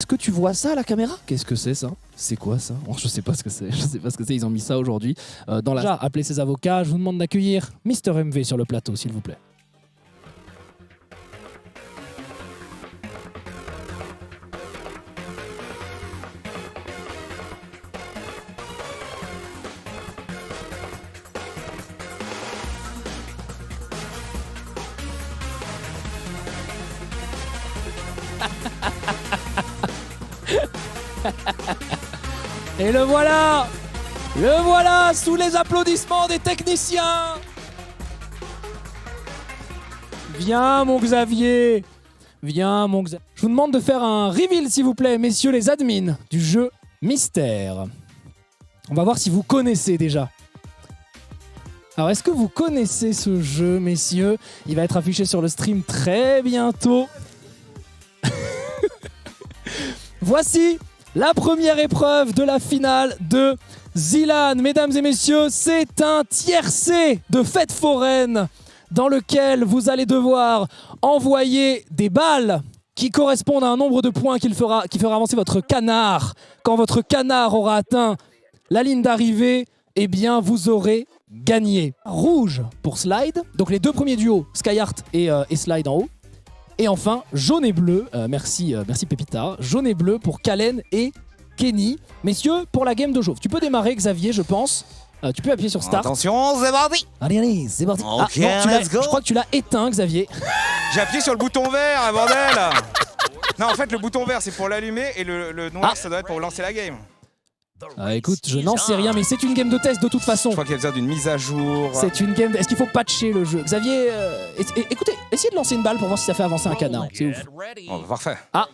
est-ce que tu vois ça à la caméra? Qu'est-ce que c'est ça? C'est quoi ça? Oh, je sais pas ce que c'est, je sais pas ce que c'est, ils ont mis ça aujourd'hui. Dans la... Déjà, appelez ses avocats, je vous demande d'accueillir Mister MV sur le plateau, s'il vous plaît. Et le voilà sous les applaudissements des techniciens. Viens mon Xavier, viens mon Xavier. Je vous demande de faire un reveal s'il vous plaît, messieurs les admins du jeu Mystère. On va voir si vous connaissez déjà. Alors est-ce que vous connaissez ce jeu, messieurs? Il va être affiché sur le stream très bientôt. Voici la première épreuve de la finale de Zilan. Mesdames et messieurs, c'est un tiercé de fête foraine dans lequel vous allez devoir envoyer des balles qui correspondent à un nombre de points qui fera avancer votre canard. Quand votre canard aura atteint la ligne d'arrivée, eh bien vous aurez gagné. Rouge pour Slide, donc les deux premiers duos, Skyheart et Slide en haut. Et enfin, jaune et bleu, merci Pépita, jaune et bleu pour Kalen et Kenny. Messieurs, pour la game de Jove, tu peux démarrer Xavier, je pense. Tu peux appuyer sur Start. Attention, c'est parti. Allez, c'est parti. Ok, non, let's go. Je crois que tu l'as éteint, Xavier. J'ai appuyé sur le bouton vert, bordel. Non, en fait, le bouton vert, c'est pour l'allumer et le noir, ça doit être pour lancer la game. Écoute, je n'en sais rien, mais c'est une game de test de toute façon. Je crois qu'il y a besoin d'une mise à jour. C'est une game... Est-ce qu'il faut patcher le jeu? Xavier, écoutez, essayez de lancer une balle pour voir si ça fait avancer un canard. C'est ouf. Oh, parfait. Ah.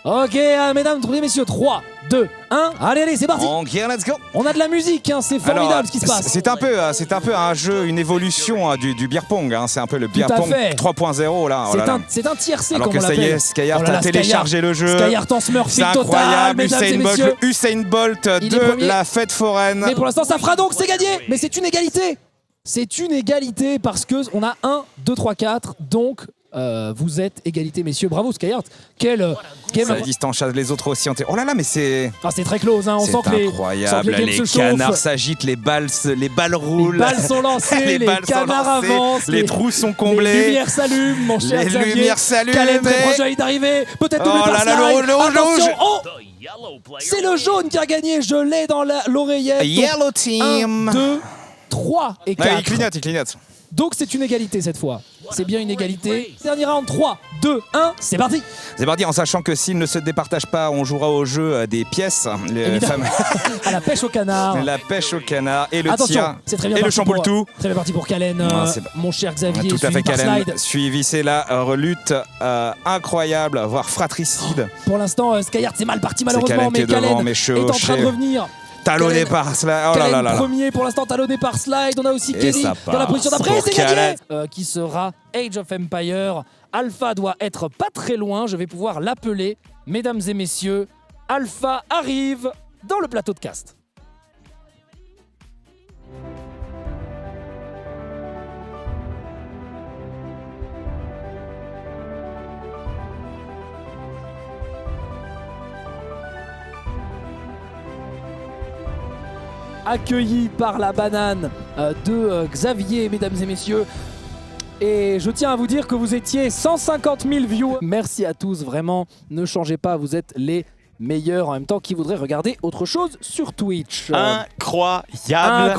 Ok, mesdames et messieurs, 3, 2, 1. Allez, c'est parti. Ok, let's go. On a de la musique, hein, c'est formidable. Alors, ce qui se passe. C'est un peu un jeu, une évolution du beer pong. Hein. C'est un peu le beer pong 3.0 là. C'est un tiercé, alors comme on l'appelle. Alors que ça y est, Skyheart a téléchargé le jeu. Skyheart en smurfing total, incroyable, mesdames et messieurs. Usain Bolt de la fête foraine. Mais pour l'instant, ça fera donc, c'est gagné. Mais c'est une égalité. C'est une égalité parce que on a 1, 2, 3, 4. Donc... vous êtes égalité, messieurs. Bravo, Skyheart. Quelle game. Ça distance les autres aussi. Oh là là, mais c'est... Ah, c'est très close, hein. On sent que incroyable. les canards s'agitent, les balles roulent. Les balles sont lancées, les canards avancent. Les trous sont comblés. Les lumières s'allument, mon cher Xavier. Les lumières s'allument. Kalen très proche d'arriver. Peut-être doublé par Slide. Attention. Oh, c'est le jaune qui a gagné. Je l'ai dans l'oreillette. Yellow team. 1, 2, 3 et 4. Il clignote. Donc c'est une égalité cette fois. C'est bien une égalité. Dernier round, 3, 2, 1, c'est parti. C'est parti, en sachant que s'il ne se départage pas, on jouera au jeu des pièces. À la pêche au canard. La pêche au canard et le tir. C'est très bien. Et le chamboule tout. Très bien parti pour Kalen, mon cher Xavier. Tout à fait, Kalen. Slide. Suivi, c'est la lutte incroyable, voire fratricide. Pour l'instant, Skyheart c'est mal parti malheureusement, mais Kalen est en train de revenir. Talonné par Slide. Oh là là là. Premier pour l'instant, talonné par Slide. On a aussi Kenny dans la position d'après. C'est gagné. Qui sera Age of Empire. Alpha doit être pas très loin. Je vais pouvoir l'appeler. Mesdames et messieurs, Alpha arrive dans le plateau de cast. Accueilli par la banane de Xavier, mesdames et messieurs. Et je tiens à vous dire que vous étiez 150 000 viewers. Merci à tous, vraiment. Ne changez pas, vous êtes les meilleurs en même temps qui voudraient regarder autre chose sur Twitch. Incroyable,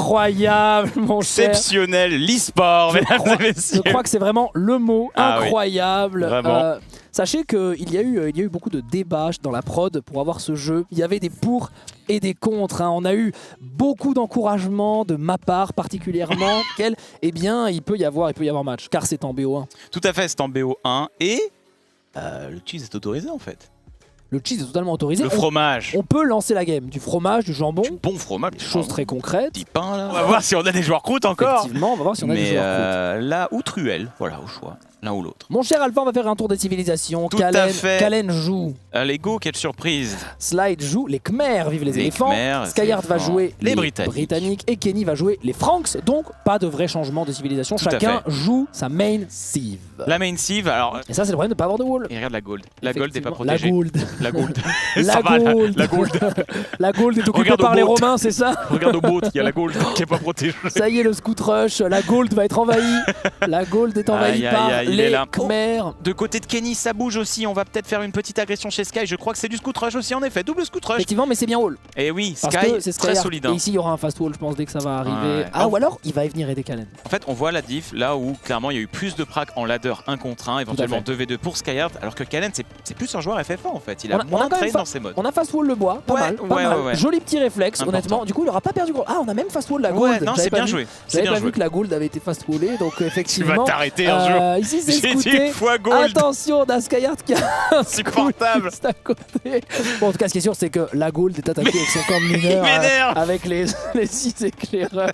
mon cher. Exceptionnel, l'e-sport, mesdames et messieurs. Je crois que c'est vraiment le mot, incroyable. Oui, vraiment. Sachez qu'il y a eu beaucoup de débats dans la prod pour avoir ce jeu. Il y avait des pour et des contre. Hein. On a eu beaucoup d'encouragement de ma part particulièrement. Eh bien, il peut y avoir match, car c'est en BO1. Tout à fait, c'est en BO1 et le cheese est autorisé en fait. Le cheese est totalement autorisé. Le fromage. On peut lancer la game. Du fromage, du jambon. Du bon fromage. Des choses très concrètes. Petit pain là. On va voir si on a des joueurs croûtes encore. Effectivement, on va voir si on a des joueurs croûtes. Là, ou truelle, voilà, au choix. l'un ou l'autre. Mon cher Alpha, on va faire un tour des civilisations. Tout à fait. Kalen joue. Les Go, quelle surprise. Slide joue les Khmers, vive les éléphants. Khmers, Skyheart va éléphants. jouer Les Britanniques. Et Kenny va jouer les Franks. Donc pas de vrai changement de civilisation. Tout à Chacun fait. joue sa main civ. La main sieve, alors... Et ça, c'est le problème de pas avoir de wall. Et regarde la gold. La gold n'est pas Effectivement. protégée. La gold. La gold. La Ça va, gold. la gold. La gold est occupée Regarde par au les boat. Romains, c'est ça? Regarde au boat, il y a la gold qui est pas protégée. Ça y est, le scout rush. La gold va être envahie. La gold est envahie Aïe, par aïe, aïe, il est les là. Khmers. De côté de Kenny, ça bouge aussi. On va peut-être faire une petite agression chez Sky. Je crois que c'est du scoot rush aussi, en effet. Double scoot rush. Effectivement, mais c'est bien wall. Et oui, Parce Sky, que c'est très Skyheart. solide. Et hein. ici, il y aura un fast wall, je pense, dès que ça va arriver. Ouais. Ah, ou alors, il va venir aider Kalen. En fait, on voit la diff là où clairement il y a eu plus de prac en ladder 1 contre 1, éventuellement fait. 2v2 pour Skyheart, alors que Kalen c'est plus un joueur FF1 en fait. Il On a a moins quand même train fa- dans ses modes. On a fast wall le bois, pas Ouais, mal. Pas ouais, mal. ouais, ouais. Joli petit réflexe, Important. honnêtement. Du coup, il aura pas perdu gros. Ah, on a même fast wall la gold. Ouais, non, J'avais c'est pas bien vu. joué. C'est J'avais bien pas joué. vu que la gold avait été fast wallée, donc Tu vas effectivement. t'arrêter un jour. Ici, c'est J'ai dit scouté. une fois gold. Attention, on a Skyheart qui a un Insupportable. scout juste à côté. Bon, en tout cas, ce qui est sûr, c'est que la gold est attaquée avec son camp de mineur, m'énerve. avec les 6 éclaireurs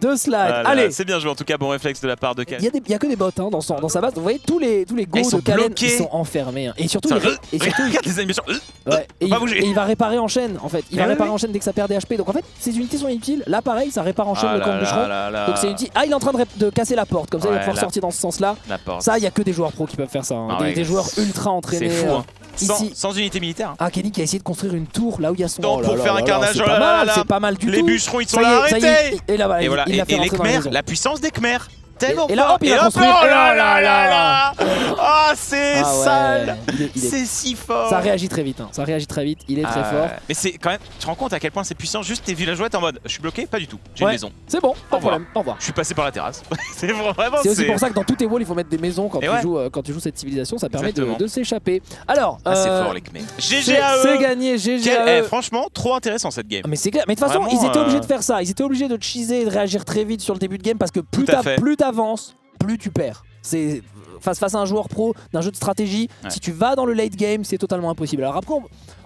de Slide. Ah là là, Allez, c'est bien joué en tout cas, bon réflexe de la part de il Kalen. y a que des bots hein, dans sa base. Vous voyez, tous les go ils sont de Kalen bloqués. ils sont enfermés. Hein. Et surtout, Ça, et surtout regarde les animations. ouais, et, pas bouger. et il va réparer en chaîne en fait. Il va Mais réparer oui. en chaîne dès que ça perd des HP. Donc en fait, ces unités sont inutiles. Là, pareil, ça répare en chaîne le camp de bûcheron. Donc c'est utile. Ah, il est en train de casser la porte. Comme ça, il va Ouais, pouvoir la- sortir dans ce sens-là. La porte. Ça, il y a que des joueurs pros qui peuvent faire ça. Hein. Ah ouais, des joueurs ultra entraînés. C'est fou. Hein. Ici. Sans unité militaire. Ah, Kenny qui a essayé de construire une tour là où il y a son. Temps Oh là pour là faire là un là, carnage. C'est Oh pas là là mal, là. c'est pas mal du Les tout. bûcherons ils sont Ça y là, est, ça y est. arrêtez. Et là, voilà, Et voilà, il l'a fait et les rentrer dans la Khmers, maison. la puissance des Khmers. Tellement Et là, fort. hop, il a Et construit. oh Oh là là là là là. Ah, c'est Ah ouais, sale. il est- C'est si fort. Ça réagit très vite. Hein. Ça réagit très vite. Il est très fort. Mais c'est quand même, tu te rends compte à quel point c'est puissant. Juste tes villageois en mode, je suis bloqué, pas du tout. J'ai Ouais. une maison. C'est bon, pas de Au revoir. problème. Au revoir. Je suis passé par la terrasse. C'est vraiment. C'est aussi pour ça que dans tous tes walls, il faut mettre des maisons quand Et tu ouais. joues cette civilisation. Ça permet Exactement. de s'échapper. Alors, Ah, c'est fort les Khmers. c'est GG à eux. c'est gagné. GG à eux. Franchement, trop intéressant cette game. Ah, mais c'est clair. Mais de toute façon, Vraiment, ils étaient obligés de faire ça. Ils étaient obligés de cheeser et de réagir très vite sur le début de game parce que Tout à fait. plus t'avances, plus tu perds. C'est face à un joueur pro d'un jeu de stratégie. Ouais. Si tu vas dans le late game, c'est totalement impossible. Alors après,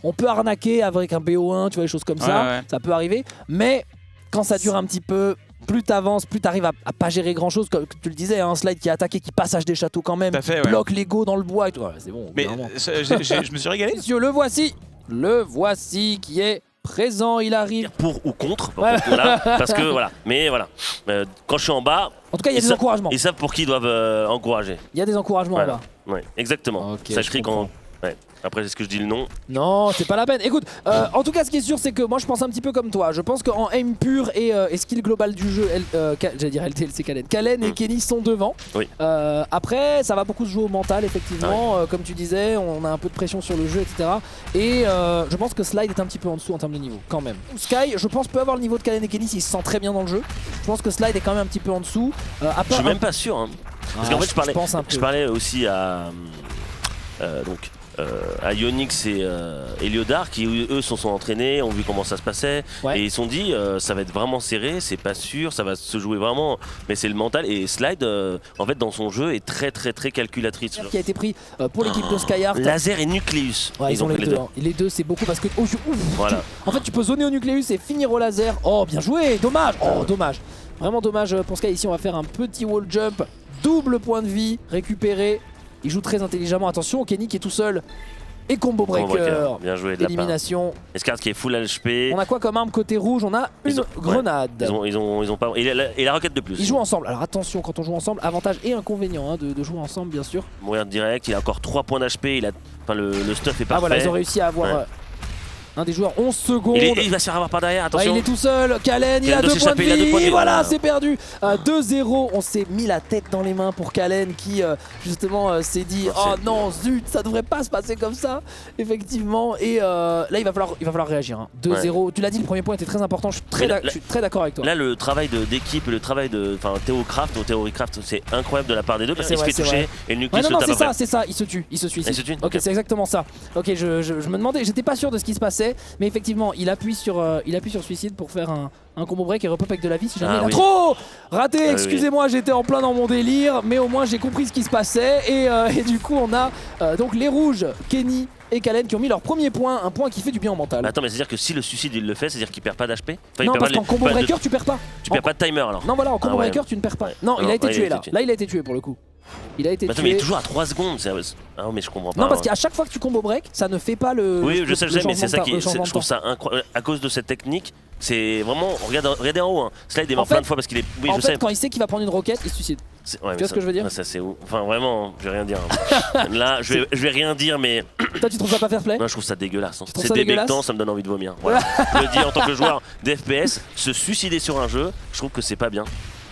on peut arnaquer avec un BO1, tu vois, des choses comme ça. Ouais. Ça peut arriver. Mais quand ça dure un petit peu, plus t'avances, plus t'arrives à pas gérer grand chose. Comme tu le disais, un Slide qui a attaqué, qui passage des châteaux quand même, Tout à fait, qui ouais. bloque l'ego dans le bois et tout. Ouais, c'est bon. au bout Mais d'un moment. je me suis régalé. Messieurs, le voici. Le voici qui est présent. Il arrive. Pour ou contre, Ouais. voilà, parce que voilà. Mais voilà, quand je suis en bas, En tout cas, il y a Ils des sa- encouragements. ils savent pour qui ils doivent encourager. Il y a des encouragements Voilà. en bas. Ouais, exactement. Ok, Ça je crie comprends. quand. Ouais. Après, est-ce que je dis le nom? Non, c'est pas la peine. Écoute, en tout cas, ce qui est sûr, c'est que moi, je pense un petit peu comme toi. Je pense qu'en aim pur et skill global du jeu, j'allais dire LTLC Kalen. Kalen et Kenny sont devant. Oui. Après, ça va beaucoup se jouer au mental, effectivement. Comme tu disais, on a un peu de pression sur le jeu, etc. Et je pense que Slide est un petit peu en dessous en termes de niveau, quand même. Sky, je pense, peut avoir le niveau de Kalen et Kenny s'il se sent très bien dans le jeu. Je pense que Slide est quand même un petit peu en dessous. À Je part suis même pas sûr. Hein. Parce qu'en fait, je pense un peu. parlais aussi à. À Yonix et Eliodar qui eux se sont entraînés, ont vu comment ça se passait Ouais. et ils se sont dit ça va être vraiment serré, c'est pas sûr, ça va se jouer vraiment, mais c'est le mental. Et Slide en fait dans son jeu est très calculatrice. Qui a été pris pour l'équipe de Skyheart. Laser et Nucleus. Ouais, ils ont fait les deux. Hein. Et les deux, c'est beaucoup parce que. Oh, ouf, Voilà. En fait, tu peux zoner au nucléus et finir au laser. Oh, bien joué. Dommage. Oh, dommage. Vraiment dommage pour Sky. Ici, on va faire un petit wall jump. Double point de vie récupéré. Il joue très intelligemment. Attention, Kenny qui est tout seul. Et combo breaker. Bien joué de la part. Élimination. Escart qui est full HP. On a quoi comme arme côté rouge? On a une Ils ont- grenade. Ils ont pas. Et la roquette de plus. Ils jouent ensemble. Alors attention, quand on joue ensemble, avantage et inconvénient hein, de jouer ensemble, bien sûr. Mourir direct, il a encore 3 points d'HP, il a. Enfin le stuff est parfait. Ah voilà, ils ont réussi à avoir Ouais. un des joueurs 11 secondes. Il va se faire avoir par derrière, Ouais, attention. il est tout seul, Kalen, il a doit 2 points de s'échapper, il a 2 points de vie, vie, voilà, voilà. c'est perdu. 2-0, on s'est mis la tête dans les mains pour Kalen qui justement s'est dit oh non zut, ça devrait pas se passer comme ça, effectivement. Et là il va falloir réagir. Hein. 2-0, tu l'as dit, le premier point était très important, je suis très d'accord avec toi. Là le travail d'équipe, le travail de Théocraft ou Theorycraft, c'est incroyable de la part des deux parce qu'il se fait toucher et le nucléus Ouais, non, le tape après. c'est ça, il se tue, il se suicide. Il se tue, ok, ok. c'est exactement ça. Ok, je me demandais, j'étais pas sûr de ce qui se passait, mais effectivement, il appuie sur suicide pour faire un combo break et repop avec de la vie si jamais il a oui. trop raté. oui. Excusez-moi, j'étais en plein dans mon délire, mais au moins j'ai compris ce qui se passait et du coup on a donc les rouges, Kenny et Kalen qui ont mis leur premier point, un point qui fait du bien au mental. Mais attends, mais c'est-à-dire que si le suicide il le fait, c'est-à-dire qu'il perd pas d'HP? Enfin, Non, parce qu'en combo breaker tu perds pas. Tu perds pas de timer alors? Non voilà, en combo Ah ouais. breaker tu ne perds pas. Non, Ah il non, a été ouais, tué il a là. été tué. Là il a été tué pour le coup. Il a été Attends, tué. mais il est toujours à 3 secondes. Ah mais je comprends pas. Non, parce hein. qu'à chaque fois que tu combo break, ça ne fait pas le. Oui, le- je sais, le mais c'est ça changement qui de est. temps- le changement Je trouve de ça incroyable. À cause de cette technique, c'est vraiment. Regardez en haut. Hein. Slide est mort En fait- plein de fois parce qu'il est. Oui, en je fait, sais. quand il sait qu'il va prendre une roquette, il se suicide. Ouais, Tu vois ce que je veux dire? Ça, c'est ouf. Enfin, vraiment, je vais rien dire. Hein. Là, je vais rien dire, mais. Toi, tu trouves ça pas fair play? Non, je trouve ça dégueulasse. Hein. Tu trouves C'est ça dégueulasse? débectant, ça me donne envie de vomir. Voilà. Je le dis en tant que joueur d'FPS, se suicider sur un jeu, je trouve que c'est pas bien.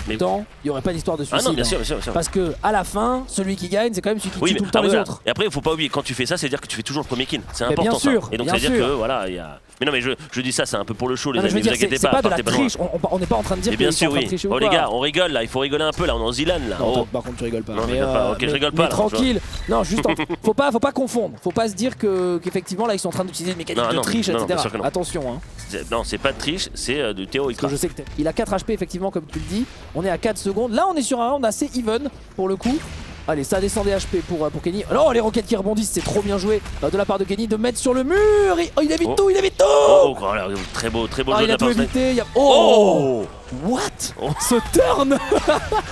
Mais Pourtant, il n'y aurait pas d'histoire de suicide. ah non, bien sûr, hein. bien sûr, bien sûr. Parce que à la fin, celui qui gagne, c'est quand même celui qui Oui, tue mais tout le temps les voilà. autres. Et après, il faut pas oublier, quand tu fais ça, c'est dire que tu fais toujours le premier kill. C'est Mais important. bien sûr, ça. Et donc, bien ça veut dire sûr. que voilà, il y a. Mais non, mais je dis ça, c'est un peu pour le show, les Non, mais je amis. veux dire, Ne vous inquiétez c'est pas de la partez pas loin. triche. On n'est pas en train de dire Et qu'ils bien sont sûr, en train de oui. tricher ou Oh les quoi. gars, on rigole là, il faut rigoler un peu là, on est en Zilan là. Non, Oh. par contre, tu rigoles pas. Non, je mais, rigole pas. Ok, je rigole pas, mais là, tranquille. Non, juste, faut pas confondre. Faut pas se dire qu'effectivement là ils sont en train d'utiliser une mécanique Non, de non, triche, non, bien etc. sûr que non. Attention. Hein. Non, c'est pas de triche, c'est du théorie. Parce que je sais que il a 4 HP effectivement comme tu le dis. On est à 4 secondes. Là on est sur un round assez even pour le coup. Allez, ça descend des HP pour Kenny. Oh, les roquettes qui rebondissent, c'est trop bien joué de la part de Kenny de mettre sur le mur. Oh, il évite tout, il évite tout. Oh, voilà, très beau Ah, jeu il de a la tout part de évité. Oh What Oh. Ce turn.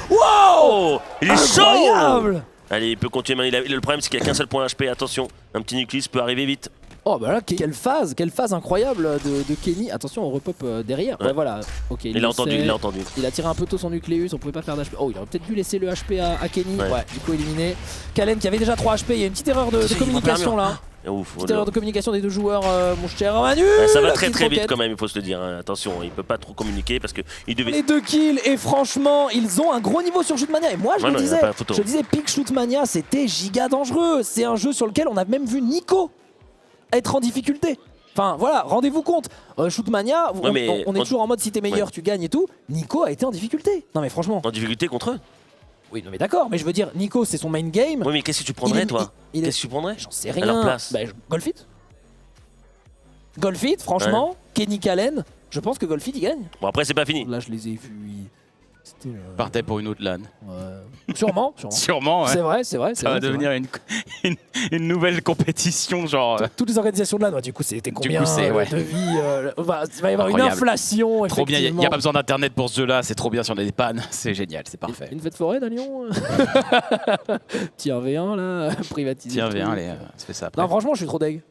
Wow. Oh, il est chaud. Incroyable. Allez, il peut continuer. Le problème, c'est qu'il n'y a qu'un seul point HP. Attention, un petit nucléus peut arriver vite. Oh bah là, quelle phase incroyable de Kenny. Attention, on repop derrière. Ouais, Ouais. voilà. Ok, Il l'a entendu, il l'a entendu. Il a tiré un peu tôt son nucléus, on pouvait pas faire d'HP. Oh, il aurait peut-être dû laisser le HP à Kenny. Ouais. Ouais, du coup éliminé. Kalen qui avait déjà 3 HP, il y a une petite erreur de Il va communication pas là. Ouf, Petite erreur de communication des deux joueurs, mon cher Manu. ouais, ça va la très petite très vite roquette. quand même, il faut se le dire. Hein. Attention, il peut pas trop communiquer parce qu'il devait. Les 2 kills et franchement, ils ont un gros niveau sur Shootmania. Et moi, je Ouais, le non, il y a disais, pas photo. Peak Shootmania, c'était giga dangereux. C'est un jeu sur lequel on a même vu Nico être en difficulté. Enfin voilà, rendez-vous compte, Shootmania, Ouais, mais on est en- toujours en mode si t'es meilleur, Ouais. tu gagnes et tout. Nico a été en difficulté. Non mais franchement. En difficulté contre eux. Oui, non mais d'accord, mais je veux dire, Nico c'est son main game. Oui, mais qu'est-ce que tu prendrais, Il est- toi il est- Qu'est-ce que tu prendrais J'en sais À rien. leur place. Bah, Golfit. Golfit, franchement, Kenny Kalen, je pense que Golfit il gagne. Bon, après, c'est pas fini. Là je les ai vus. C'était. Partait pour une autre LAN. Sûrement. Sûrement, ouais. C'est vrai, c'est vrai. Ça va devenir une nouvelle compétition, genre. Toutes les organisations de là, du coup, c'était combien c'est, ouais. de vie il va y avoir une Incroyable. inflation. Trop bien, il effectivement. n'y a pas besoin d'internet pour ce jeu-là, c'est trop bien si on a des pannes, c'est génial, c'est parfait. Une fête forêt à Lyon. Petit 1v1 là, privatisé. Tiens, tout. viens, allez, c'est ça après. Non, franchement, je suis trop deg.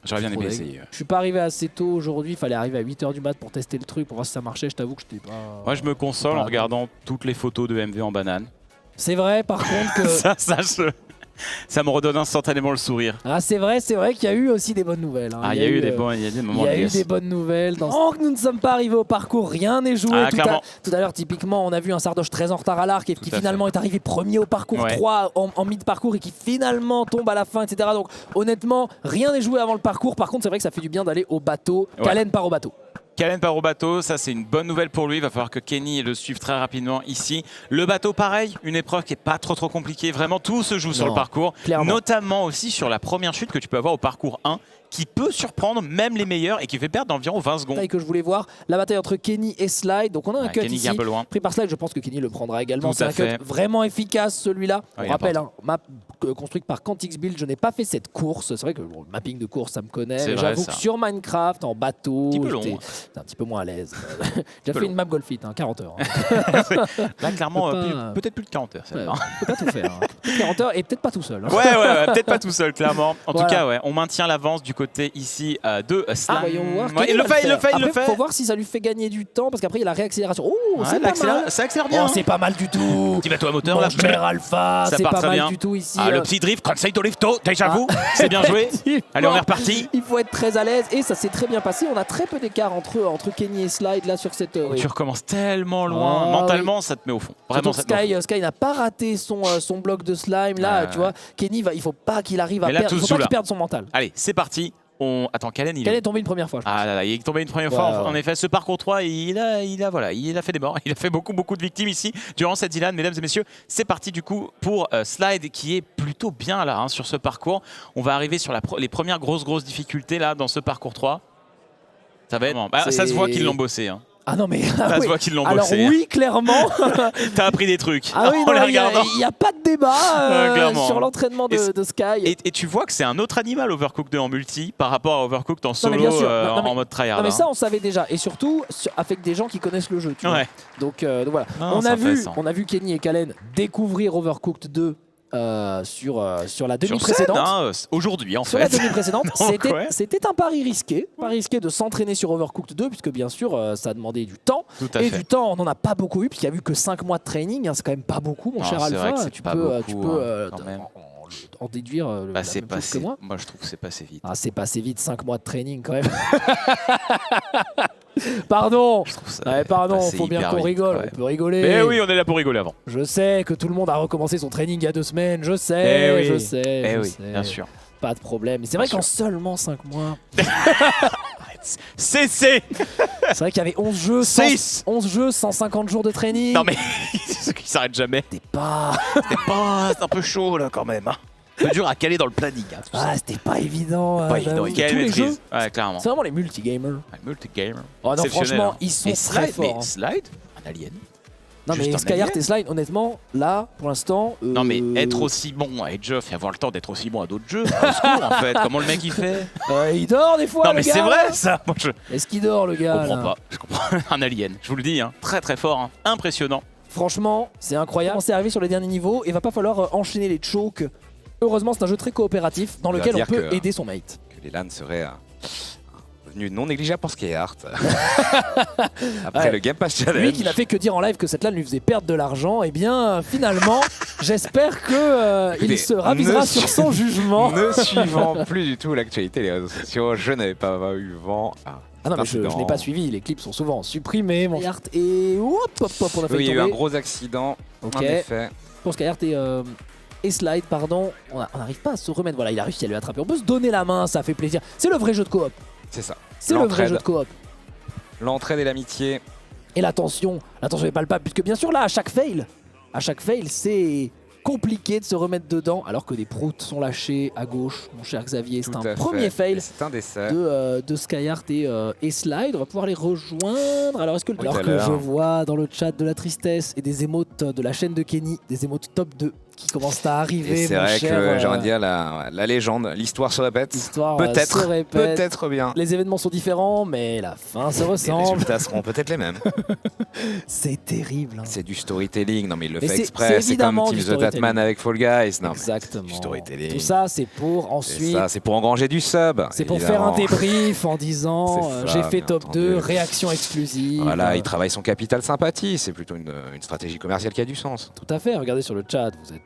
J'aurais bien Trop aimé deg. essayer. Je suis pas arrivé assez tôt aujourd'hui, il fallait arriver à 8h du mat pour tester le truc, pour voir si ça marchait. Je t'avoue que j'étais pas. Moi, je me console en regardant toutes les photos de MV en banane. C'est vrai, par contre que. Ça me redonne instantanément le sourire. Ah, c'est vrai qu'il y a eu aussi des bonnes nouvelles. hein. Ah, il y a eu des moments Il de y a eu liesse. des bonnes nouvelles. Tant que nous ne sommes pas arrivés au parcours, rien n'est joué. Ah, clairement. Tout à l'heure, typiquement, on a vu un Sardoche très en retard à l'arc et qui à finalement est arrivé premier au parcours Ouais. 3 en mid-parcours et qui finalement tombe à la fin, etc. Donc honnêtement, rien n'est joué avant le parcours. Par contre, c'est vrai que ça fait du bien d'aller au bateau. Ouais. Kalen part au bateau. Kalen part au bateau, ça c'est une bonne nouvelle pour lui. Il va falloir que Kenny le suive très rapidement ici. Le bateau, pareil, une épreuve qui est pas trop compliquée. Vraiment, tout se joue sur le parcours. clairement. Notamment aussi sur la première chute que tu peux avoir au parcours 1, qui peut surprendre même les meilleurs et qui fait perdre d'environ 20 secondes. Bataille que je voulais voir, la bataille entre Kenny et Slide. Donc on a un Ouais, cut Kenny qui ici. est un peu loin. Pris par Slide, je pense que Kenny le prendra également. Tout C'est à un fait. cut vraiment efficace celui-là. Ah, il On est rappelle, map construite par Quantix Build. Je n'ai pas fait cette course. C'est vrai que bon, le mapping de course, ça me connaît. C'est Mais vrai, j'avoue ça. que sur Minecraft, en bateau, Petit peu long, j'étais hein. un petit peu moins à l'aise. J'ai peu fait long. une map Golfit, 40 heures. hein. Là, clairement, Je peux pas- peut-être plus de 40 heures. Ouais, celle-là. on peut pas tout faire. hein. Peut-être 40 heures et peut-être pas tout seul. hein. Ouais, peut-être pas tout seul, clairement. En Voilà. tout cas, ouais, on maintient l'avance du côté ici de Slime. Ah, voyons voir. Ouais, Kenny il le va fait, il le fait, il le Après, fait. faut voir si ça lui fait gagner du temps parce qu'après il y a la réaccélération. Oh, Ouais, c'est pas mal. ça accélère bien. Oh, c'est pas mal du tout. Petit bateau à moteur, Mon là. cher Alpha, Ça c'est part pas très mal bien. du tout ici. Ah, le petit drift, conseil de lifto, déjà vous, c'est bien joué. Allez, on est reparti. Il faut être très à l'aise et ça s'est très bien passé. On a très peu d'écart entre Kenny et Slide là sur cette. Tu recommences tellement loin. Ah, Mentalement, ça te met au fond. Vraiment, ça te met au fond. Sky n'a pas raté son bloc de slime là, Ouais, tu vois. Kenny il faut pas qu'il arrive à Mais là, perdre, tout il faut se pas joue qu'il là. perde son mental. Allez, c'est parti. Attends, Kalen, il Kenny est... est tombé une première fois. Je crois. Ah là là, il est tombé une première Ouais, fois. ouais. En effet, ce parcours 3, il a fait des morts. Il a fait beaucoup de victimes ici durant cette Dylan, mesdames et messieurs. C'est parti du coup pour Slide qui est plutôt bien là sur ce parcours. On va arriver sur les premières grosses difficultés là dans ce parcours 3. Ça va être... ça se voit qu'ils l'ont bossé. Hein. Ah non mais Ça se voit qu'ils l'ont alors bossé. oui clairement. T'as appris des trucs Ah oui, en les non, regardant. il n'y a pas de débat clairement. sur l'entraînement de Sky. Et tu vois que c'est un autre animal Overcooked 2 en multi par rapport à Overcooked en Non, solo mais bien sûr. Non, mais- en mode tryhard. Non mais hein. ça on savait déjà et surtout avec des gens qui connaissent le jeu. Tu vois. Ouais. Donc voilà. Non, on c'est intéressant. a vu Kenny et Kalen découvrir Overcooked 2 sur la demi Sur précédente. scène, hein, aujourd'hui en Sur la fait. demi précédente, Donc, ouais. c'était un pari risqué de s'entraîner sur Overcooked 2 puisque bien sûr ça demandait du temps Tout à et fait. du temps on n'en a pas beaucoup eu puisqu'il y a eu que 5 mois de training, hein, c'est quand même pas beaucoup mon Non, cher c'est vrai que Alpha, c'est tu pas peux beaucoup, euh, quand même. en déduire Bah, la c'est même chose que passé. moi. Moi je trouve que c'est passé vite. Ah, c'est passé vite, 5 mois de training quand même. Pardon. Je trouve ça Ouais, pardon, passé faut bien hyper qu'on vite, rigole, ouais. on peut rigoler. Mais oui, on est là pour rigoler avant. Je sais que tout le monde a recommencé son training il y a 2 semaines, je sais, oui. je sais, Eh je oui, sais. bien sûr. Pas de problème. Mais c'est vrai Bien qu'en seulement 5 mois, C'est c'est vrai qu'il y avait 11 jeux, 11 jeux, 150 jours de training. Non mais ceux qui s'arrêtent jamais. C'était pas... C'est un peu chaud là quand même. Un peu dur à caler dans le planning. Hein, tout ça. Ah, c'était pas évident. Pas j'avoue. évident. Quelle Tous les maîtrise. jeux, Ouais, clairement. c'est vraiment les multigamers. Un multigamer. Oh non, Exceptionnel, franchement, hein. ils sont Et très Slide, forts. mais Slide, un alien. Non Juste mais un Skyheart alien. et Slide, honnêtement, là, pour l'instant... Non mais être aussi bon à Age of et avoir le temps d'être aussi bon à d'autres jeux, au secours en fait. Comment le mec il fait? il dort des fois, Non le mais gars, c'est là. vrai ça. Moi je Est-ce qu'il dort, le gars comprends là pas. Je comprends. Un alien. Je vous le dis, hein. Très très fort, hein. Impressionnant. Franchement, c'est incroyable. On s'est arrivé sur les derniers niveaux et va pas falloir enchaîner les chokes. Heureusement, c'est un jeu très coopératif dans On doit lequel on dire peut que- aider son mate. Que les LAN seraient devenu non négligeable pour Skyheart. Après Ouais. le Game Pass Challenge. Lui qui n'a fait que dire en live que cette LAN lui faisait perdre de l'argent, et bien finalement, j'espère que il Écoutez, se ravisera ne sur su- son jugement. Ne suivant plus du tout l'actualité et les réseaux sociaux, je n'avais pas eu vent. Ah non mais je n'ai pas suivi, les clips sont souvent supprimés. Mon Skyheart et hop hop hop, on a Oui, failli il y a eu un tomber. gros accident. Ok. En effet. Pour Skyheart et Slide, pardon, on n'arrive pas à se remettre. Voilà, il a réussi à lui attraper. On peut se donner la main, ça fait plaisir. C'est le vrai jeu de coop. C'est ça. C'est le vrai L'entraide. jeu de coop. L'entraide et l'amitié. Et l'attention est palpable, puisque bien sûr là, à chaque fail, c'est compliqué de se remettre dedans, alors que des proutes sont lâchés à gauche, mon cher Xavier. C'est Tout un à premier fait. fail Et c'est un décès. de Skyheart et Slide. On va pouvoir les rejoindre. Alors, est-ce que Tout à alors que l'heure. je vois dans le chat de la tristesse et des émotes de la chaîne de Kenny, des émotes top 2 qui commencent à arriver, Et c'est mon vrai cher, que j'ai envie de dire la légende, l'histoire se répète. l'histoire Peut-être, se répète. peut-être bien. Les événements sont différents, mais la fin se Les ressemble. résultats seront peut-être les mêmes. C'est terrible. hein. C'est du storytelling. Non mais il le Mais fait c'est exprès. C'est comme évidemment Team du the Tatman storytelling. avec Fall Guys. Non, mais Exactement. du storytelling. Tout ça, c'est pour C'est ensuite. ça, c'est pour engranger du sub. C'est pour faire un évidemment. débrief en disant C'est ça, j'ai fait bien top entendu. 2, réaction exclusive. Voilà, il travaille son capital sympathie. C'est plutôt une stratégie commerciale qui a du sens. Tout à fait, regardez sur le chat, vous êtes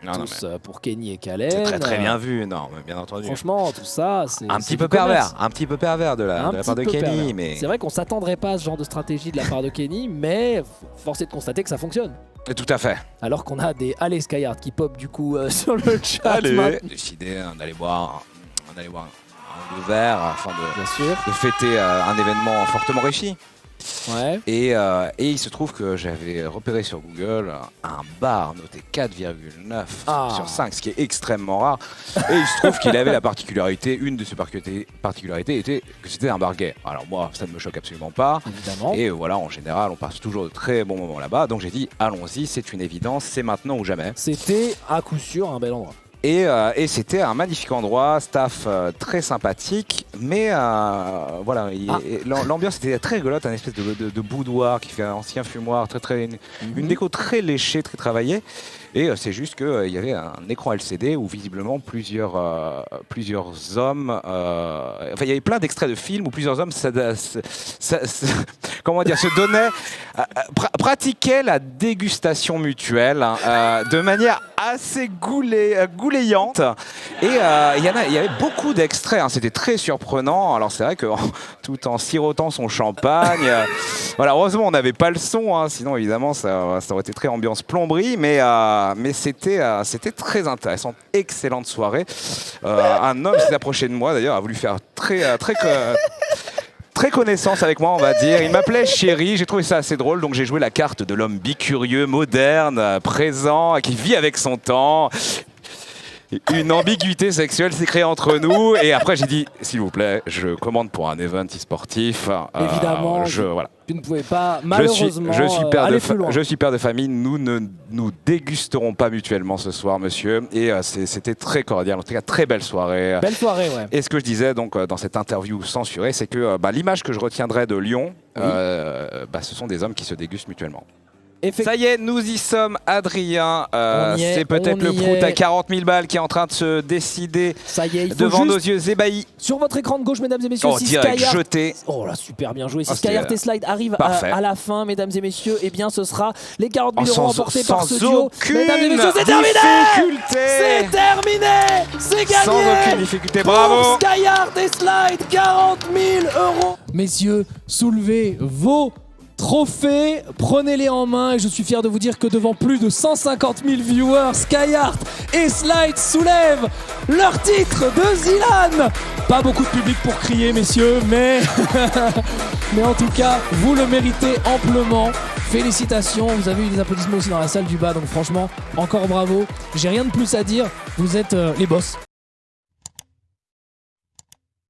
Non, non, tous pour Kenny et Kalen. C'est très très bien vu, non, mais bien entendu. Franchement, tout ça, c'est Un c'est petit du peu commerce. pervers, un petit peu pervers de la Un part de petit peu Kenny, pervers. mais C'est vrai qu'on s'attendrait pas à ce genre de stratégie de la part de Kenny, mais force est de constater que ça fonctionne. tout à fait. Alors qu'on a des Allez Skyheart qui pop du coup sur le chat. maintenant. Décidé d'aller boire un verre afin Bien sûr. de fêter un événement fortement réussi. Ouais. Et il se trouve que j'avais repéré sur Google un bar noté 4,9 Ah. sur 5, ce qui est extrêmement rare. Et il se trouve qu'il avait la particularité, une de ses particularités était que c'était un bar gay. Alors moi, ça ne me choque absolument pas. Évidemment. Et voilà, en général, on passe toujours de très bons moments là-bas. Donc j'ai dit, allons-y, c'est une évidence, c'est maintenant ou jamais. C'était à coup sûr un bel endroit. Et c'était un magnifique endroit, staff très sympathique, mais voilà, l'ambiance était très rigolote, un espèce de boudoir qui fait un ancien fumoir, une déco très léchée, très travaillée. Et c'est juste qu'il y avait un écran LCD où visiblement plusieurs hommes, enfin il y avait plein d'extraits de films où plusieurs hommes comment dire, se donnaient, pratiquaient la dégustation mutuelle de manière assez goulayante. Et il y avait beaucoup d'extraits, hein, c'était très surprenant. Alors c'est vrai que tout en sirotant son champagne, voilà, heureusement on n'avait pas le son, hein, sinon évidemment ça aurait été très ambiance plomberie, mais c'était très intéressant, excellente soirée. Un homme s'est approché de moi d'ailleurs, a voulu faire très connaissance avec moi, on va dire. Il m'appelait chéri, j'ai trouvé ça assez drôle, donc j'ai joué la carte de l'homme bicurieux, moderne, présent, qui vit avec son temps. Une ambiguïté sexuelle s'est créée entre nous et après j'ai dit s'il vous plaît, je commande pour un event e-sportif. Évidemment, Voilà. tu ne pouvais pas malheureusement je suis père aller plus loin. Je suis père de famille, nous ne nous dégusterons pas mutuellement ce soir, monsieur. Et c'était très cordial, en tout cas très belle soirée. Belle soirée, ouais. Et ce que je disais donc dans cette interview censurée, c'est que l'image que je retiendrai de Lyon, ce sont des hommes qui se dégustent mutuellement. Ça y est, nous y sommes, Adrien. C'est peut-être le prout à 40 000 balles qui est en train de se décider ça y est, devant nos yeux ébahis. Sur votre écran de gauche, mesdames et messieurs, si direct Skyheart... jeté. Oh là, super bien joué. Si Skyheart et Slide arrivent à la fin, mesdames et messieurs, eh bien ce sera les 40 000 euros emportés par ce duo. Mesdames et messieurs, c'est terminé. C'est terminé. C'est gagné. Sans aucune difficulté, bravo. Skyheart et Slide, 40 000 euros. Messieurs, soulevez vos trophées, prenez-les en main et je suis fier de vous dire que devant plus de 150 000 viewers, Skyheart et Slide soulèvent leur titre de Zilan. Pas beaucoup de public pour crier, messieurs, mais en tout cas, vous le méritez amplement. Félicitations, vous avez eu des applaudissements aussi dans la salle du bas, donc franchement, encore bravo. J'ai rien de plus à dire, vous êtes les boss.